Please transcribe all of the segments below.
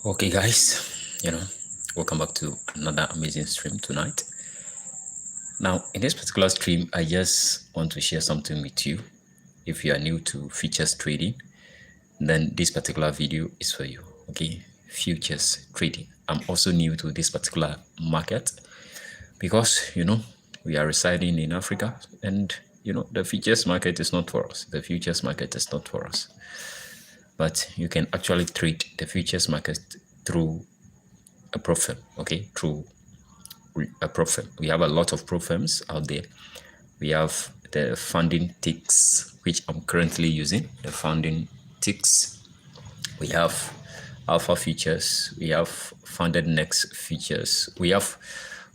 Okay, guys, welcome back to another amazing stream tonight. Now, in this particular stream, I just want to share something with you. If you are new to futures trading, then this particular video is for you. Okay, futures trading. I'm also new to this particular market because we are residing in Africa, and the futures market is not for us. The futures market is not for us. But you can actually trade the futures market through a prop firm, okay, through a prop firm. We have a lot of prop firms out there. We have the funding ticks, which I'm currently using, the funding ticks. We have alpha features. We have funded next features. We have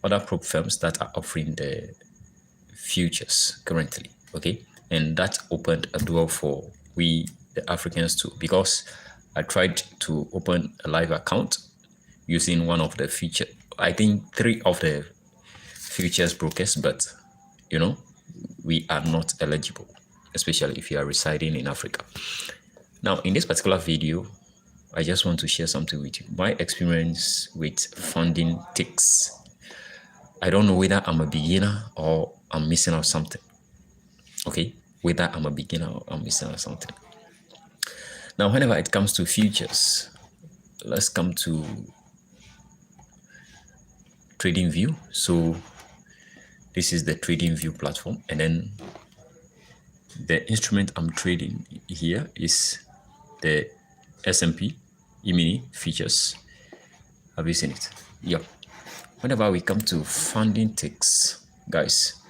other prop firms that are offering the futures currently, okay, and that opened a door for we the Africans too, because I tried to open a live account using one of the feature, I think 3 of the futures brokers, but we are not eligible, especially if you are residing in Africa. Now, in this particular video, I just want to share something with you. My experience with funding ticks. I don't know whether I'm a beginner or I'm missing out something. Okay, whether I'm a beginner or I'm missing out something. Now, whenever it comes to futures, let's come to TradingView. So this is the TradingView platform, and then the instrument I'm trading here is the S&P E-mini futures. Have you seen it? Yep. Whenever we come to funding ticks, guys,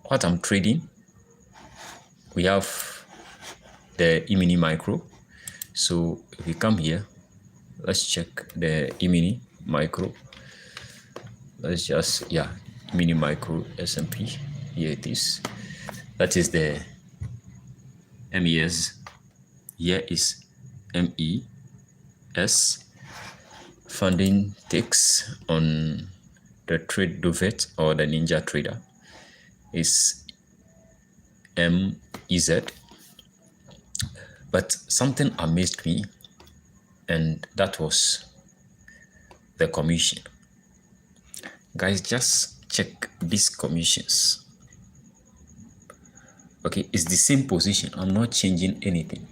what I'm trading, we have the E-mini micro. So if we come here, let's check the E-mini micro. Let's just, E-mini micro S&P. Here it is. That is the MES. Here is MES. Funding ticks on the trade duvet or the Ninja Trader is MEZ. But something amazed me, and that was the commission. Guys, just check these commissions. Okay, it's the same position. I'm not changing anything.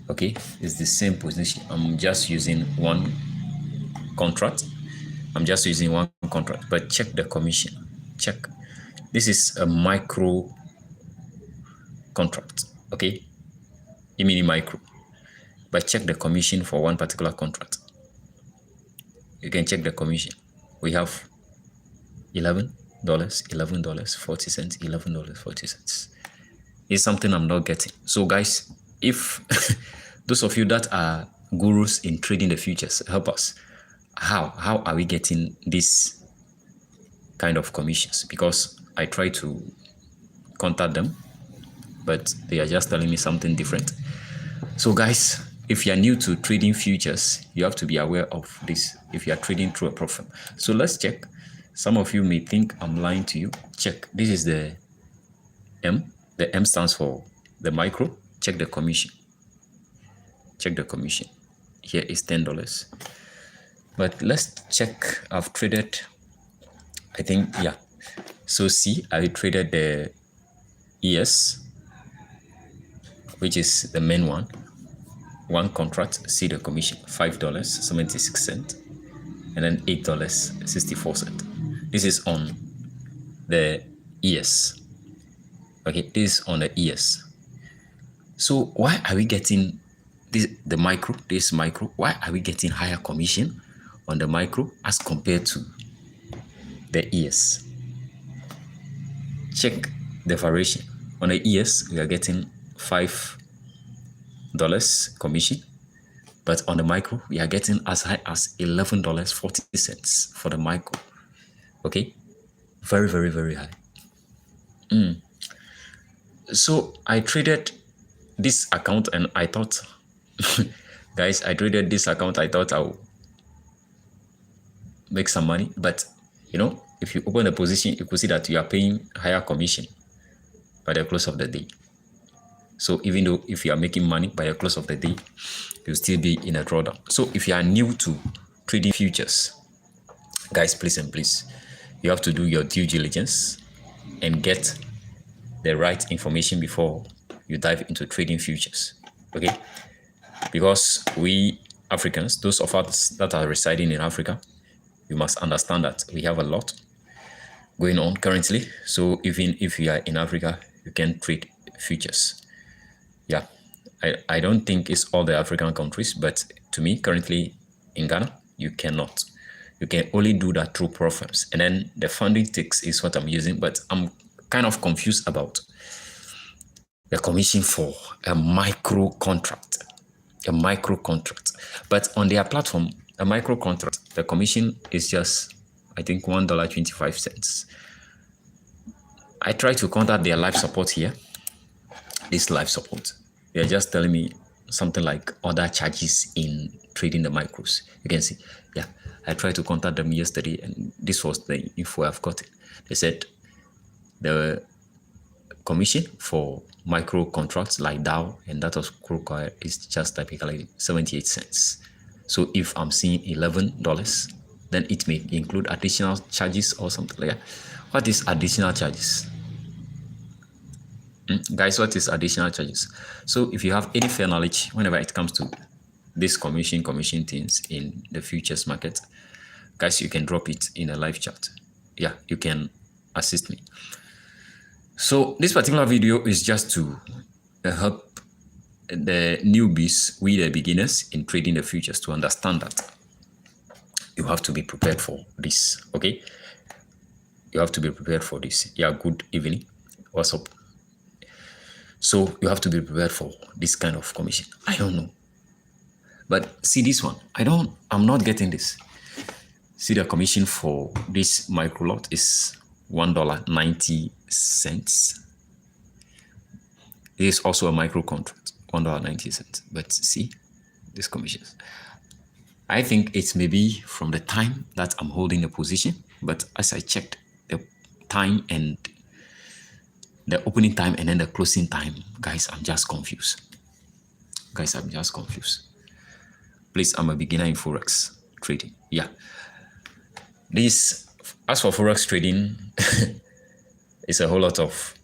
Okay, it's the same position. I'm just using one contract. But check the commission. Check. This is a micro contract. Okay, E-mini micro. But check the commission for one particular contract. You can check the commission. We have $11, $11.40, $11.40. It's something I'm not getting. So guys, if those of you that are gurus in trading the futures, help us. How are we getting this kind of commissions? Because I try to contact them, but they are just telling me something different. So guys, if you're new to trading futures, you have to be aware of this if you are trading through a prop firm. So let's check. Some of you may think I'm lying to you. Check. This is the M. The M stands for the micro. Check the commission. Check the commission. Here is $10. But let's check. I've traded, I think, So see, I traded the ES, which is the main one. One contract, see the commission, $5.76, and then $8.64. This is on the ES. Okay, this is on the ES. So why are we getting this micro? Why are we getting higher commission on the micro as compared to the ES? Check the variation. On the ES, we are getting $5 commission, but on the micro, we are getting as high as $11.40 for the micro. Okay, very, very, very high. So I traded this account, and I thought, guys, I traded this account. I thought I would make some money, but if you open the position, you could see that you are paying higher commission by the close of the day. So even though if you are making money by the close of the day, you'll still be in a drawdown. So if you are new to trading futures, guys, please and please, you have to do your due diligence and get the right information before you dive into trading futures. Okay, because we Africans, those of us that are residing in Africa, you must understand that we have a lot going on currently. So even if you are in Africa, you can trade futures. Yeah, I don't think it's all the African countries, but to me, currently in Ghana, you cannot. You can only do that through prop firms. And then the funding ticks is what I'm using, but I'm kind of confused about the commission for a micro contract. A micro contract. But on their platform, a micro contract, the commission is just, I think, $1.25. I try to contact their live support here. This live support. They're just telling me something like other charges in trading the micros. You can see, yeah, I tried to contact them yesterday and this was the info I've got. They said the commission for micro contracts like Dow and that of Crowcoin is just typically 78 cents. So if I'm seeing $11, then it may include additional charges or something like that. What is additional charges? Guys, what is additional charges? So if you have any fair knowledge whenever it comes to this commission things in the futures market, guys, you can drop it in a live chat. Yeah, you can assist me. So this particular video is just to help the newbies, we the beginners in trading the futures, to understand that you have to be prepared for this. Okay, you have to be prepared for this. Yeah, good evening, what's up? So you have to be prepared for this kind of commission. I don't know, but see this one, I'm not getting this. See, the commission for this micro lot is $1.90. It is also a micro contract, $1.90. But see, this commission, I think it's maybe from the time that I'm holding the position, but as I checked the time and the opening time and then the closing time, guys, I'm just confused. Guys, I'm just confused. Please, I'm a beginner in Forex trading. Yeah. This, as for Forex trading, it's a whole lot of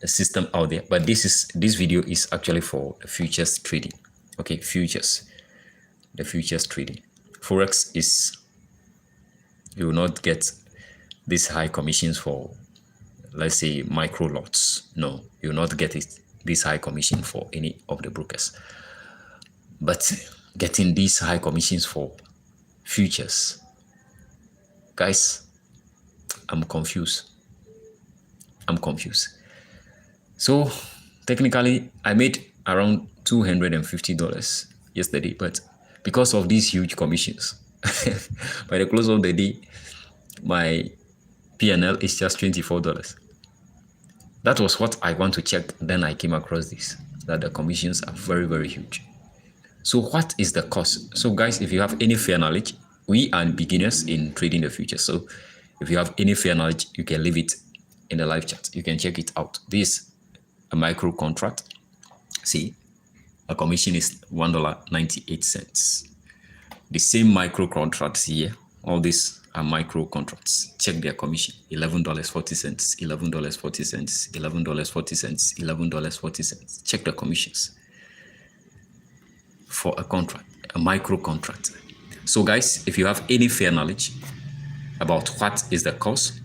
a system out there. But this video is actually for the futures trading. Okay, futures. The futures trading. Forex is, you will not get these high commissions for, let's say, micro lots. No, you will not get it this high commission for any of the brokers. But getting these high commissions for futures, guys, I'm confused. I'm confused. So technically, I made around $250 yesterday, but because of these huge commissions, by the close of the day, my P&L is just $24. That was what I want to check. Then I came across this, that the commissions are very, very huge. So what is the cost? So guys, if you have any fair knowledge, we are beginners in trading the futures. So if you have any fair knowledge, you can leave it in the live chat. You can check it out. This is a micro contract. See, a commission is $1.98. The same micro contracts here, all these are micro contracts. Check their commission: $11.40, $11.40, $11.40, $11.40. Check the commissions for a contract, a micro contract. So guys, if you have any fair knowledge about what is the cost,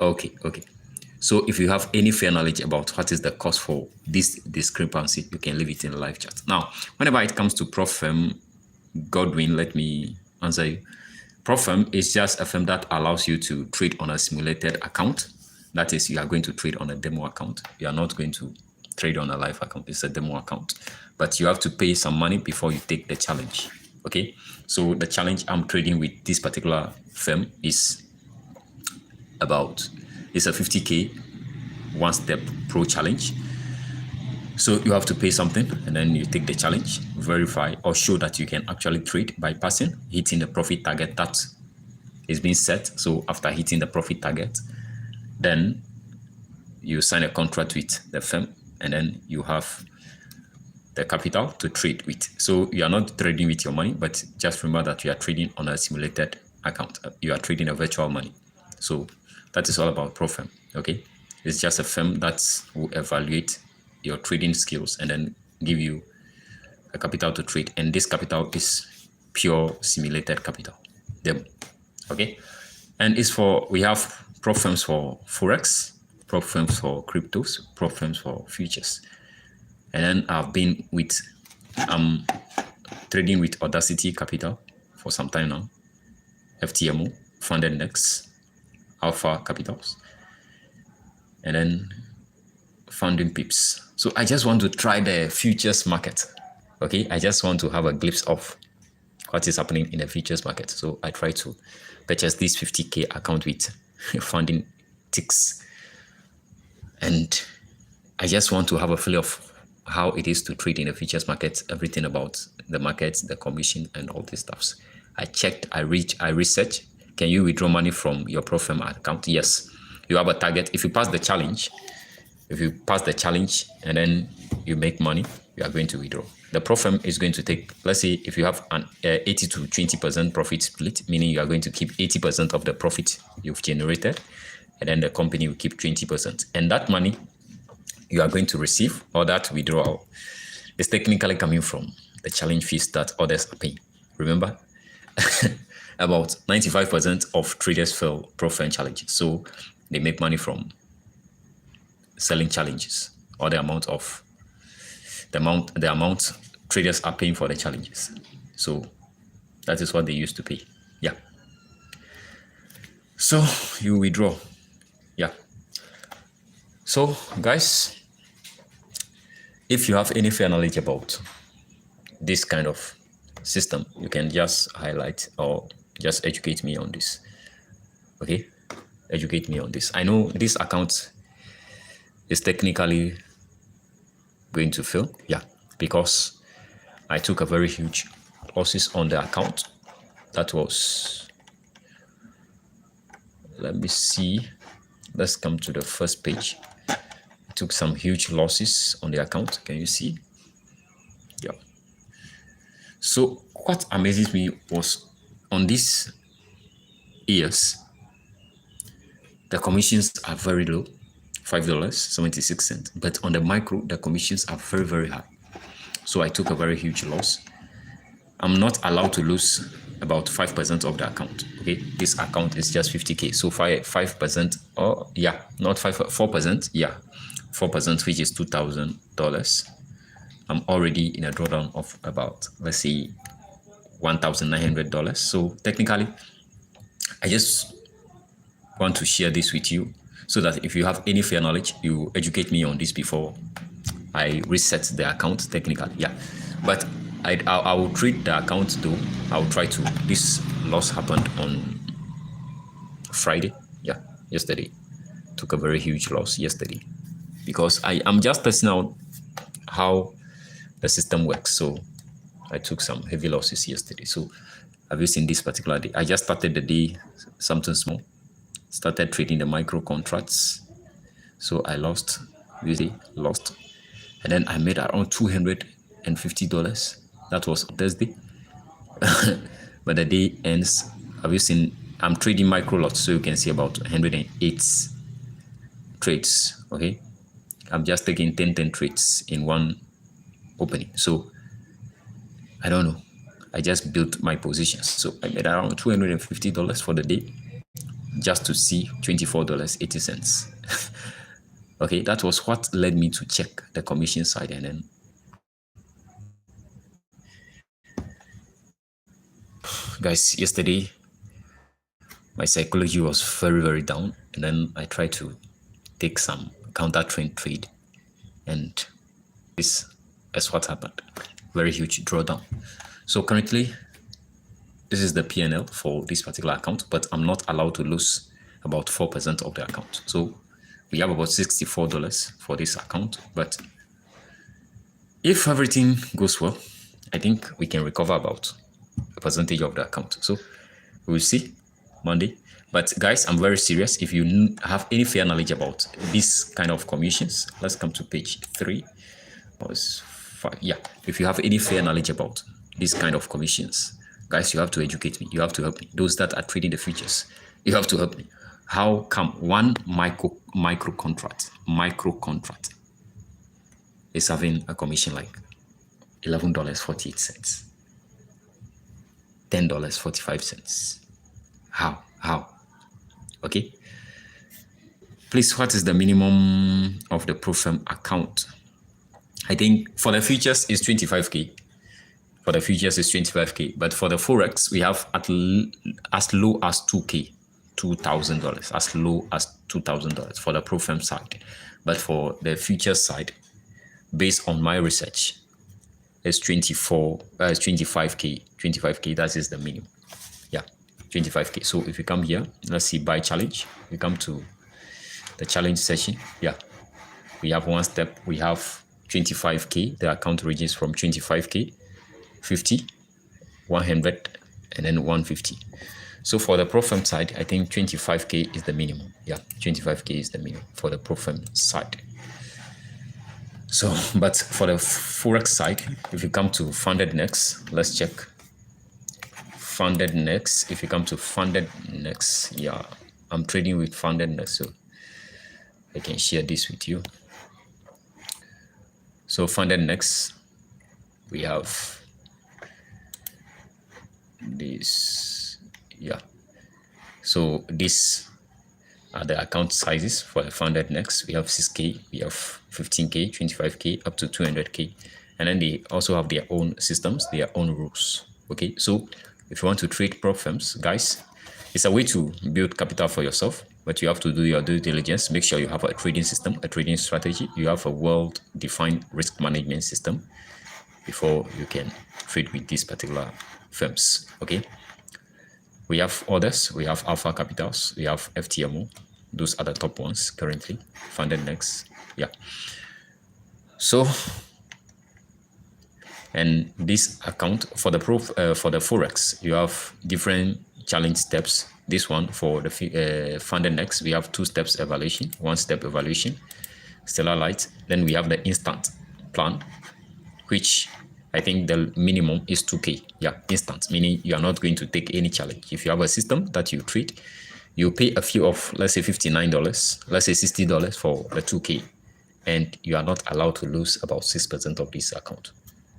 okay. So if you have any fair knowledge about what is the cost for this discrepancy, you can leave it in the live chat. Now, whenever it comes to prop firm, Godwin, let me answer you. Prop firm is just a firm that allows you to trade on a simulated account. That is, you are going to trade on a demo account. You are not going to trade on a live account. It's a demo account, but you have to pay some money before you take the challenge. Okay, so the challenge I'm trading with this particular firm is it's a 50K one step pro challenge. So you have to pay something and then you take the challenge, verify or show that you can actually trade by passing, hitting the profit target that is being set. So after hitting the profit target, then you sign a contract with the firm, and then you have the capital to trade with. So you are not trading with your money, but just remember that you are trading on a simulated account. You are trading a virtual money. So that is all about ProFirm. Okay, it's just a firm that will evaluate your trading skills and then give you a capital to trade. And this capital is pure simulated capital. Okay, and it's for, we have prop firms for forex, prop firms for cryptos, prop firms for futures. And then I've been with trading with Audacity Capital for some time now, FTMO, Funded Next, Alpha Capitals, and then Founding Pips. So I just want to try the futures market. Okay, I just want to have a glimpse of what is happening in the futures market. So I try to purchase this 50K account with Funding Ticks. And I just want to have a feel of how it is to trade in the futures market, everything about the market, the commission, and all these stuffs. I checked, I researched. Can you withdraw money from your ProFirm account? Yes. You have a target. If you pass the challenge, and then you make money, you are going to withdraw. The ProFirm is going to take, let's say, if you have an 80 to 20% profit split, meaning you are going to keep 80% of the profit you've generated, and then the company will keep 20%. And that money you are going to receive, or that withdrawal, is technically coming from the challenge fees that others are paying. Remember, about 95% of traders fail ProFirm challenges. So they make money from selling challenges, or the amount traders are paying for the challenges. So that is what they used to pay. Yeah. So you withdraw. Yeah. So guys, if you have any fair knowledge about this kind of system, you can just highlight or just educate me on this. Okay, educate me on this. I know this account is technically going to fail. Yeah, because I took a very huge losses on the account. That was, let me see. Let's come to the first page. I took some huge losses on the account. Can you see? Yeah. So what amazes me was on these years, the commissions are very low, $5.76. But on the micro, the commissions are very, very high. So I took a very huge loss. I'm not allowed to lose about 5% of the account. Okay, this account is just 50K. So 5%, or yeah, not 4%. Yeah, 4%, which is $2,000. I'm already in a drawdown of about, let's say, $1,900. So technically, I just want to share this with you so that if you have any fair knowledge, you educate me on this before I reset the account technically. Yeah, but I will treat the account though. I will try to. This loss happened on Friday. Yeah, yesterday. Took a very huge loss yesterday because I'm just testing out how the system works. So I took some heavy losses yesterday. So have you seen this particular day? I just started the day something small. Started trading the micro contracts. So I lost, really lost. And then I made around $250. That was Thursday. But the day ends. Have you seen? I'm trading micro lots, so you can see about 108 trades. Okay, I'm just taking 10 trades in one opening. So I don't know. I just built my positions. So I made around $250 for the day, just to see $24.80. Okay, that was what led me to check the commission side, and then guys, yesterday my psychology was very, very down, and then I tried to take some counter trend trade, and this is what happened. Very huge drawdown. So currently, this is the P&L for this particular account, but I'm not allowed to lose about 4% of the account. So we have about $64 for this account, but if everything goes well, I think we can recover about a percentage of the account. So we'll see Monday. But guys, I'm very serious. If you have any fair knowledge about this kind of commissions, let's come to page 3 or 5. Yeah, if you have any fair knowledge about this kind of commissions, guys, you have to educate me. You have to help me. Those that are trading the futures, you have to help me. How come one micro contract is having a commission like $11.48, $10.45? How? Okay, please, what is the minimum of the ProFirm account? I think for the futures is 25k. For the futures is 25k, but for the forex we have as low as 2k, $2,000, as low as $2,000 for the ProFirm side. But for the futures side, based on my research, it's 25k. 25k, that is the minimum. Yeah, 25k. So if you come here, let's see, buy challenge, we come to the challenge session. Yeah, we have one step, we have 25k. The account ranges from 25k, 50, 100, and then 150. So for the ProFirm side, I think 25k is the minimum. Yeah, 25k is the minimum for the ProFirm side. So, but for the forex side, if you come to FundedNext, let's check FundedNext. If you come to FundedNext, yeah, I'm trading with FundedNext, so I can share this with you. So FundedNext, we have this. Yeah, so these are the account sizes for the FundedNext. We have 6k, we have 15k, 25k, up to 200k, and then they also have their own systems, their own rules. Okay, so if you want to trade prop firms, guys, it's a way to build capital for yourself, but you have to do your due diligence. Make sure you have a trading system, a trading strategy. You have a well-defined risk management system before you can trade with these particular firms. Okay, we have others. We have Alpha Capitals, we have FTMO. Those are the top ones currently. FundedNext. Yeah. So, and this account for the forex, you have different challenge steps. This one for the FundedNext, we have 2 steps evaluation, 1 step evaluation, Stellar Light. Then we have the instant plan, which I think the minimum is 2k. Yeah, instant, meaning you are not going to take any challenge. If you have a system that you trade, you pay a fee of, let's say $59, let's say $60 for the 2k, and you are not allowed to lose about 6% of this account.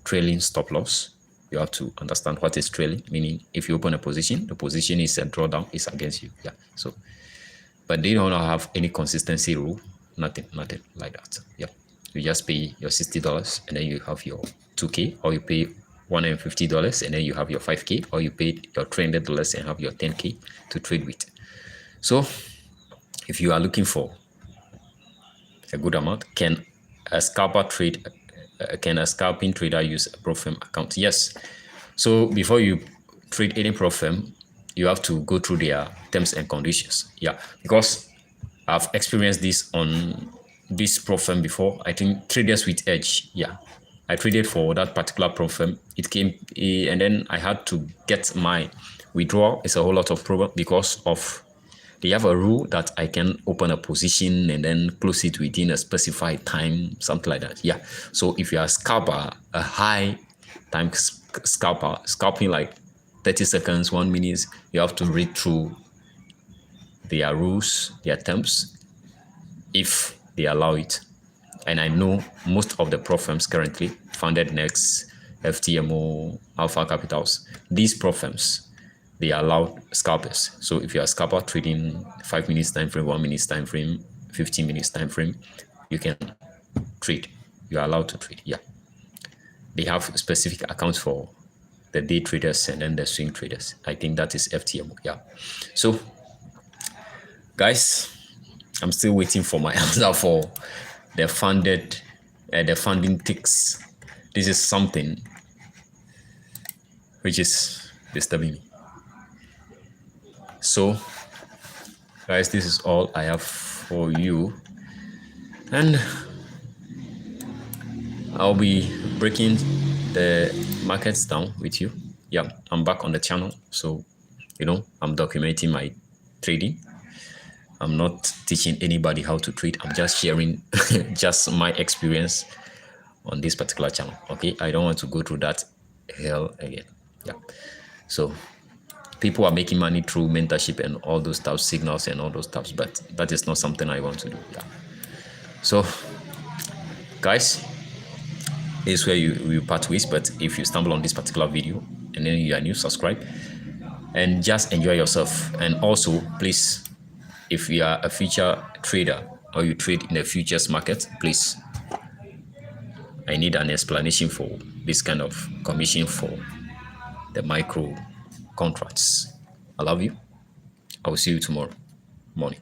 Trailing stop loss, you have to understand what is trailing, meaning if you open a position, the position is a drawdown, is against you. Yeah, so, but they don't have any consistency rule, nothing like that. Yeah, you just pay your $60 and then you have your 2k, or you pay $150 and then you have your 5k, or you pay your $300 and have your 10k to trade with. So if you are looking for a good amount, can a scalping trader use a ProFirm account? Yes. So before you trade any ProFirm, you have to go through their terms and conditions. Yeah, because I've experienced this on this ProFirm before. I think Traders with Edge. Yeah, I traded for that particular ProFirm. It came and then I had to get my withdrawal. It's a whole lot of problem because of they have a rule that I can open a position and then close it within a specified time, something like that. Yeah. So if you are a scalper, a high time scalper, scalping like 30 seconds, 1 minute, you have to read through their rules, their terms, if they allow it. And I know most of the prop firms currently, FundedNext, FTMO, Alpha Capitals, these prop firms, they allow scalpers. So if you are a scalper trading 5 minutes time frame, 1 minute time frame, 15 minutes time frame, you can trade. You are allowed to trade. Yeah. They have specific accounts for the day traders and then the swing traders. I think that is FTMO. Yeah. So guys, I'm still waiting for my answer for the funding ticks. This is something which is disturbing me. So guys, this is all I have for you, and I'll be breaking the markets down with you. Yeah, I'm back on the channel, so I'm documenting my trading. I'm not teaching anybody how to trade. I'm just sharing just my experience on this particular channel. Okay, I don't want to go through that hell again. Yeah. So people are making money through mentorship and all those stuff, signals and all those stuff, but that is not something I want to do. Yeah. So guys, this is where you part ways. But if you stumble on this particular video and then you are new, subscribe and just enjoy yourself. And also, please, if you are a future trader or you trade in the futures market, please, I need an explanation for this kind of commission for the micro contracts. I love you. I will see you tomorrow morning.